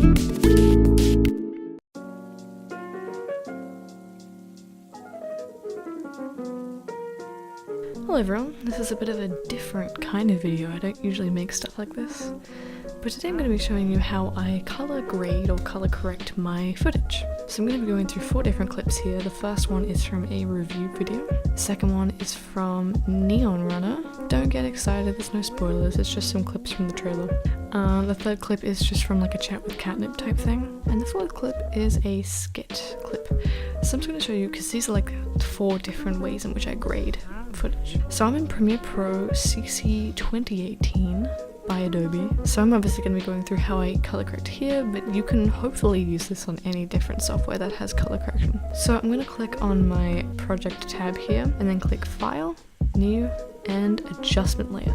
Hello everyone, this is a bit of a different kind of video. I don't usually make stuff like this, but today I'm going to be showing you how I color grade or color correct my footage. So I'm going to be going through 4 different clips here. The first one is from a review video. The second one is from Neon Runner. Don't get excited, there's no spoilers, it's just some clips from the trailer. The third clip is just from like a chat with Catnip type thing. And the fourth clip is a skit clip. So I'm just going to show you, because these are like 4 different ways in which I grade footage. So I'm in Premiere Pro CC 2018 by Adobe. So I'm obviously going to be going through how I color correct here, but you can hopefully use this on any different software that has color correction. So I'm going to click on my project tab here and then click File, New, and Adjustment Layer.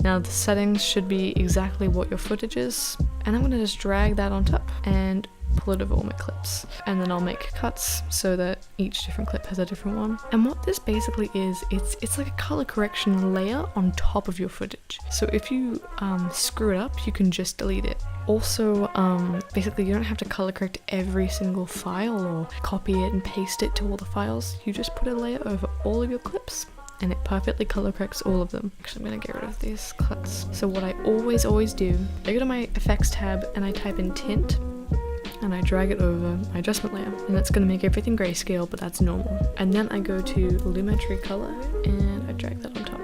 Now the settings should be exactly what your footage is, and I'm going to just drag that on top and pull it over all my clips, and then I'll make cuts so that each different clip has a different one. And what this basically is, it's like a color correction layer on top of your footage. So if you screw it up, you can just delete it. Also, basically you don't have to color correct every single file or copy it and paste it to all the files. You just put a layer over all of your clips and it perfectly color corrects all of them. Actually, I'm gonna get rid of these cuts. So what I always do, I go to my effects tab and I type in tint, and I drag it over my adjustment layer, and that's going to make everything grayscale, but that's normal. And then I go to Lumetri color and I drag that on top.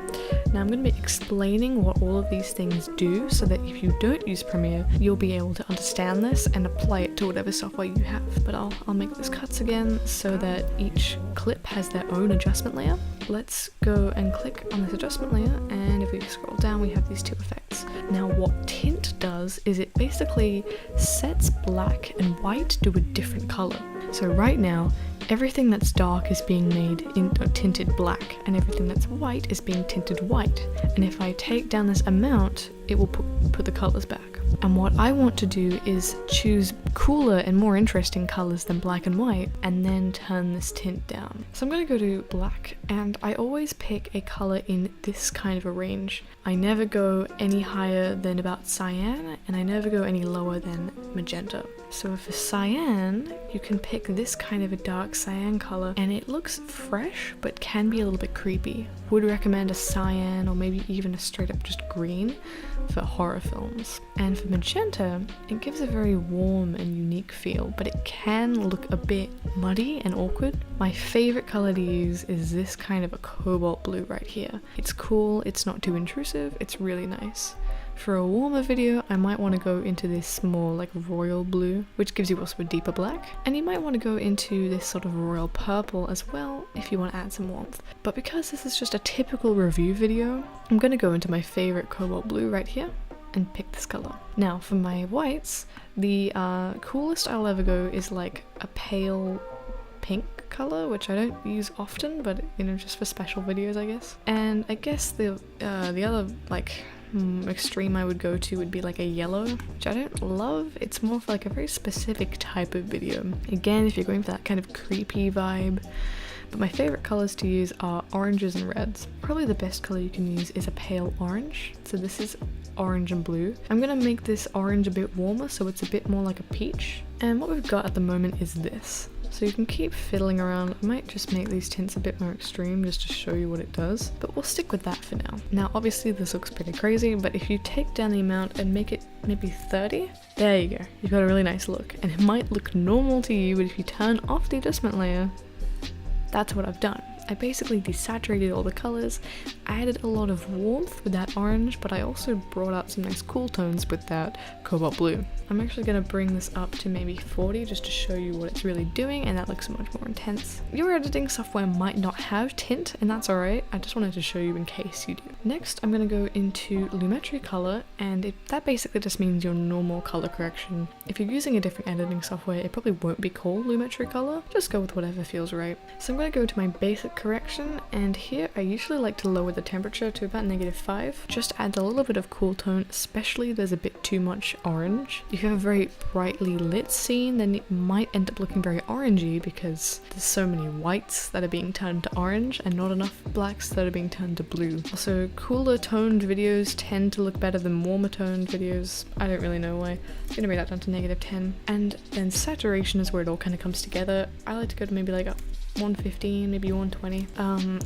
Now I'm going to be explaining what all of these things do so that if you don't use Premiere, you'll be able to understand this and apply it to whatever software you have. But I'll make those cuts again so that each clip has their own adjustment layer. Let's go and click on this adjustment layer, and if we scroll down we have these 2 effects. Now what tint does is it basically sets black and white to a different color. So right now everything that's dark is being made tinted black, and everything that's white is being tinted white. And if I take down this amount, it will put the colors back. And what I want to do is choose cooler and more interesting colors than black and white, and then turn this tint down. So I'm going to go to black, and I always pick a color in this kind of a range. I never go any higher than about cyan, and I never go any lower than magenta. So for cyan, you can pick this kind of a dark cyan color, and it looks fresh but can be a little bit creepy. Would recommend a cyan or maybe even a straight up just green for horror films. And for magenta, it gives a very warm and unique feel, but it can look a bit muddy and awkward. My favorite color to use is this kind of a cobalt blue right here. It's cool, it's not too intrusive, it's really nice. For a warmer video, I might want to go into this more like royal blue, which gives you also a deeper black. And you might want to go into this sort of royal purple as well if you want to add some warmth. But because this is just a typical review video, I'm going to go into my favorite cobalt blue right here and pick this color. Now for my whites, the coolest I'll ever go is like a pale pink color, which I don't use often, but you know, just for special videos I guess. And I guess the other like extreme I would go to would be like a yellow, which I don't love. It's more for like a very specific type of video. Again, if you're going for that kind of creepy vibe. But my favorite colors to use are oranges and reds. Probably the best color you can use is a pale orange. So this is orange and blue. I'm gonna make this orange a bit warmer so it's a bit more like a peach. And what we've got at the moment is this. So you can keep fiddling around. I might just make these tints a bit more extreme just to show you what it does, but we'll stick with that for now. Now obviously this looks pretty crazy, but if you take down the amount and make it maybe 30, there you go. You've got a really nice look, and it might look normal to you, but if you turn off the adjustment layer, that's what I've done. I basically desaturated all the colors, added a lot of warmth with that orange, but I also brought out some nice cool tones with that cobalt blue. I'm actually going to bring this up to maybe 40 just to show you what it's really doing, and that looks much more intense. Your editing software might not have tint, and that's alright. I just wanted to show you in case you do. Next, I'm going to go into Lumetri color, and that basically just means your normal color correction. If you're using a different editing software, it probably won't be called Lumetri color. Just go with whatever feels right. So I'm going to go to my basic correction, and here I usually like to lower the temperature to about -5. Just adds a little bit of cool tone, especially if there's a bit too much orange. If you have a very brightly lit scene, then it might end up looking very orangey because there's so many whites that are being turned to orange and not enough blacks that are being turned to blue. Also, cooler toned videos tend to look better than warmer toned videos. I don't really know why. I'm gonna bring that down to -10. And then saturation is where it all kind of comes together. I like to go to maybe like a 115, maybe 120.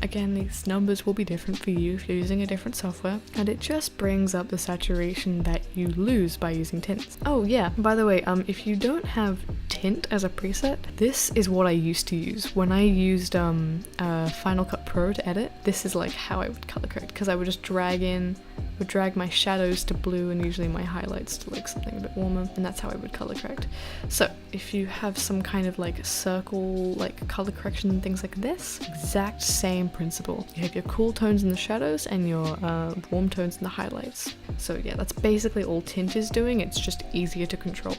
Again, these numbers will be different for you if you're using a different software, and it just brings up the saturation that you lose by using tints. Oh yeah, by the way, if you don't have tint as a preset, this is what I used to use. When I used Final Cut Pro to edit, this is like how I would color correct, because I would just drag my shadows to blue and usually my highlights to like something a bit warmer, and that's how I would color correct. So if you have some kind of like circle like color correction and things like this, exact same principle. You have your cool tones in the shadows and your warm tones in the highlights. So yeah, that's basically all tint is doing. It's just easier to control.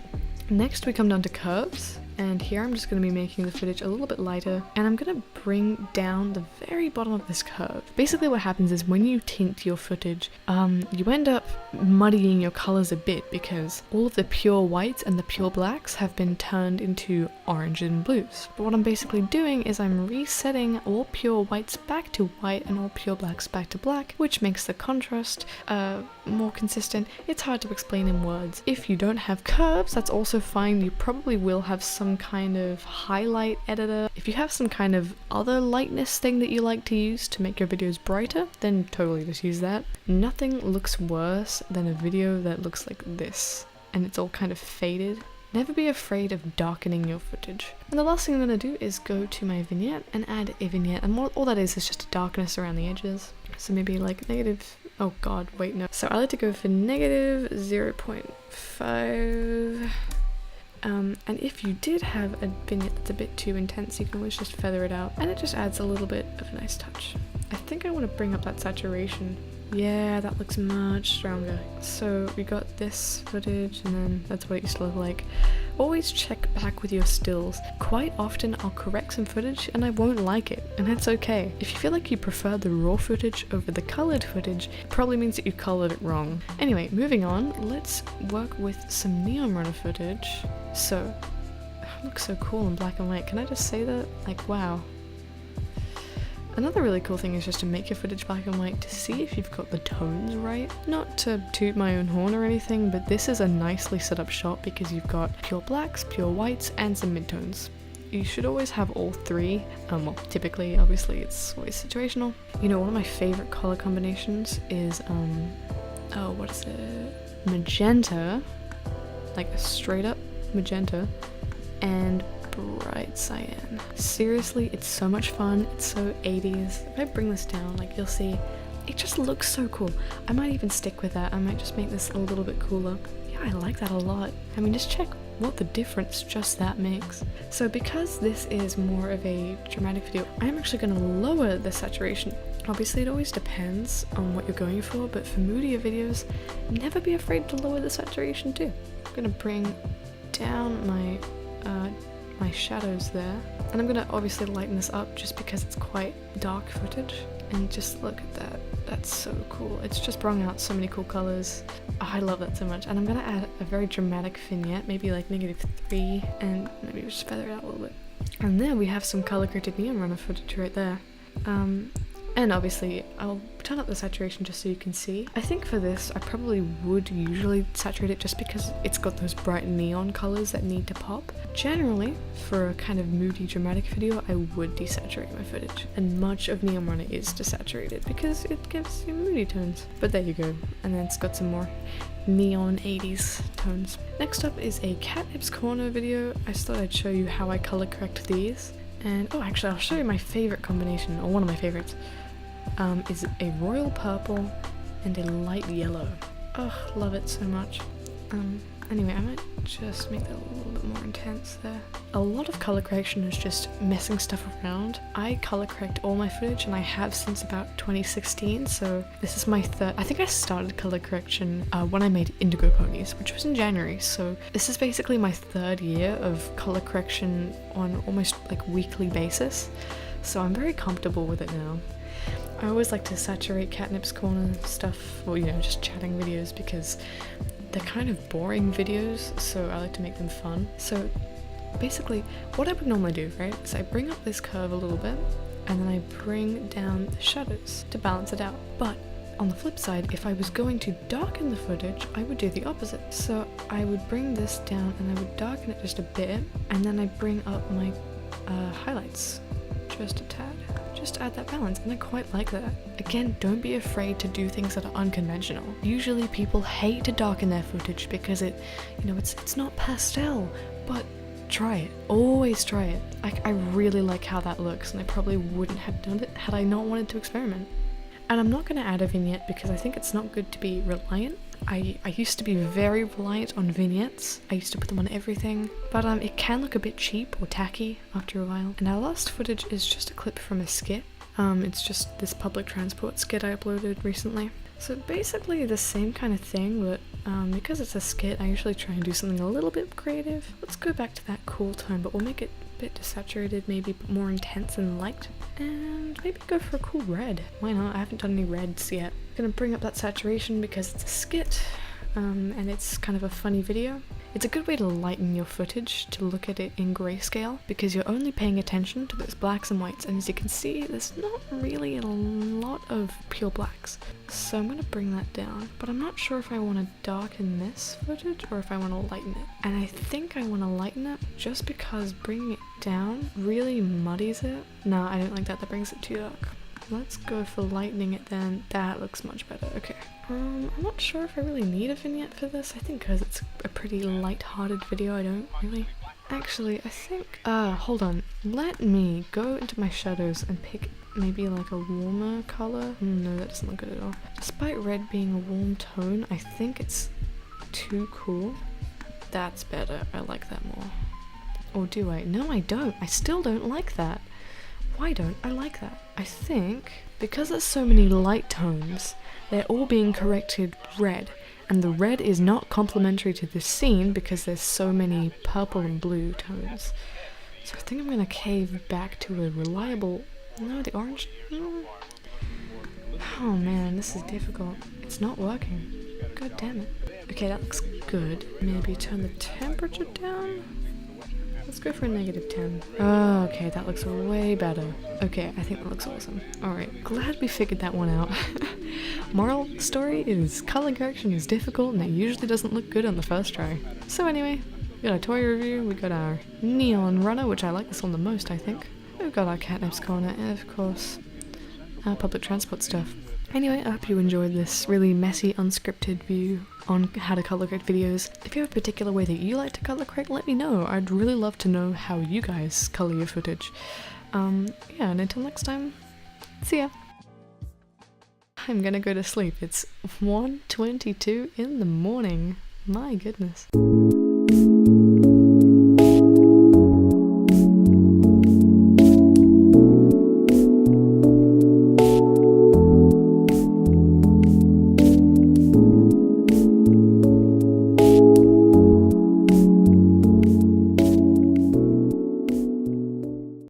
Next we come down to curves, and here I'm just going to be making the footage a little bit lighter, and I'm going to bring down the very bottom of this curve. Basically what happens is when you tint your footage, you end up muddying your colors a bit because all of the pure whites and the pure blacks have been turned into orange and blues. But what I'm basically doing is I'm resetting all pure whites back to white and all pure blacks back to black, which makes the contrast more consistent. It's hard to explain in words. If you don't have curves, that's also fine. You probably will have some kind of highlight editor. If you have some kind of other lightness thing that you like to use to make your videos brighter, then totally just use that. Nothing looks worse than a video that looks like this and it's all kind of faded. Never be afraid of darkening your footage. And the last thing I'm going to do is go to my vignette and add a vignette, and all that is just a darkness around the edges. So maybe like oh god, wait, no. So I like to go for -0.5. And if you did have a vignette that's a bit too intense, you can always just feather it out, and it just adds a little bit of a nice touch. I think I want to bring up that saturation. Yeah, that looks much stronger. So we got this footage, and then that's what it used to look like. Always check back with your stills. Quite often I'll correct some footage and I won't like it, and that's okay. If you feel like you prefer the raw footage over the colored footage, it probably means that you colored it wrong. Anyway, moving on, let's work with some neon runner footage. So, it looks so cool in black and white. Can I just say that? Like, wow. Another really cool thing is just to make your footage black and white to see if you've got the tones right. Not to toot my own horn or anything, but this is a nicely set up shot because you've got pure blacks, pure whites, and some midtones. You should always have all three. Well, typically, obviously, it's always situational. You know, one of my favorite color combinations is, oh, what is it? Magenta, like a straight up magenta, and bright cyan. Seriously, it's so much fun. It's so 80s. If I bring this down, like, you'll see it just looks so cool. I might even stick with that. I might just make this a little bit cooler. Yeah, I like that a lot. I mean, just check what the difference just that makes. So because this is more of a dramatic video, I'm actually going to lower the saturation. Obviously, it always depends on what you're going for, but for moodier videos, never be afraid to lower the saturation too. I'm going to bring down my shadows there, and I'm gonna obviously lighten this up just because it's quite dark footage, and just look at that. That's so cool. It's just brought out so many cool colors. Oh, I love that so much. And I'm gonna add a very dramatic vignette, maybe like -3, and maybe just feather it out a little bit. And there we have some color corrected neon runner footage right there. And obviously I'll turn up the saturation just so you can see. I think for this I probably would usually saturate it just because it's got those bright neon colors that need to pop. Generally, for a kind of moody dramatic video, I would desaturate my footage. And much of Neon Runner is desaturated because it gives you moody tones. But there you go. And then it's got some more neon 80s tones. Next up is a Catnip's Corner video. I just thought I'd show you how I color correct these. And oh, actually I'll show you my favorite combination, or one of my favorites. Is a royal purple and a light yellow. Oh, love it so much. Anyway, I might just make that a little bit more intense there. A lot of color correction is just messing stuff around. I color correct all my footage, and I have since about 2016, so this is my third. I think I started color correction when I made Indigo Ponies, which was in January, so this is basically my third year of color correction on almost like weekly basis. so I'm very comfortable with it now. I always like to saturate Catnip's corner stuff, or just chatting videos, because they're kind of boring videos, so I like to make them fun. So basically, what I would normally do, right, is I bring up this curve a little bit, and then I bring down the shadows to balance it out. But on the flip side, if I was going to darken the footage, I would do the opposite. So I would bring this down and I would darken it just a bit, and then I bring up my highlights just a tad, just to add that balance, and I quite like that. Again, don't be afraid to do things that are unconventional. Usually people hate to darken their footage because it's not pastel, but try it. Always try it. I really like how that looks, and I probably wouldn't have done it had I not wanted to experiment. And I'm not going to add a vignette because I think it's not good to be reliant. I used to be very reliant on vignettes. I used to put them on everything, but it can look a bit cheap or tacky after a while. And our last footage is just a clip from a skit. It's just this public transport skit I uploaded recently. So basically the same kind of thing, but because it's a skit, I usually try and do something a little bit creative. Let's go back to that cool tone, but we'll make it a bit desaturated, maybe more intense and light, and maybe go for a cool red. Why not? I haven't done any reds yet. I'm gonna bring up that saturation because it's a skit, and it's kind of a funny video. It's a good way to lighten your footage, to look at it in grayscale, because you're only paying attention to those blacks and whites, and as you can see, there's not really a lot of pure blacks. So I'm gonna bring that down, but I'm not sure if I want to darken this footage or if I want to lighten it. And I think I want to lighten it just because bringing it down really muddies it. Nah, I don't like that, that brings it too dark. Let's go for lightening it then. That looks much better. Okay. I'm not sure if I really need a vignette for this. I think because it's a pretty light-hearted video, I don't really. Actually, I think, hold on. Let me go into my shadows and pick maybe like a warmer color. No, that doesn't look good at all. Despite red being a warm tone, I think it's too cool. That's better. I like that more. Or do I? No, I don't. I still don't like that. Why don't I like that? I think because there's so many light tones, they're all being corrected red, and the red is not complementary to this scene because there's so many purple and blue tones. So I think I'm gonna cave back to a reliable. No, the orange. Oh man, this is difficult. It's not working. God damn it. Okay, that looks good. Maybe turn the temperature down? Let's go for a -10. Oh, okay, that looks way better. Okay, I think that looks awesome. Alright, glad we figured that one out. Moral story is color correction is difficult and it usually doesn't look good on the first try. So anyway, we got our toy review, we got our neon runner, which I like this one the most, I think. We've got our Catnip's corner, and of course, our public transport stuff. Anyway, I hope you enjoyed this really messy, unscripted view on how to color correct videos. If you have a particular way that you like to color correct, let me know. I'd really love to know how you guys color your footage. Yeah, and until next time, see ya! I'm gonna go to sleep. It's 1:22 in the morning. My goodness.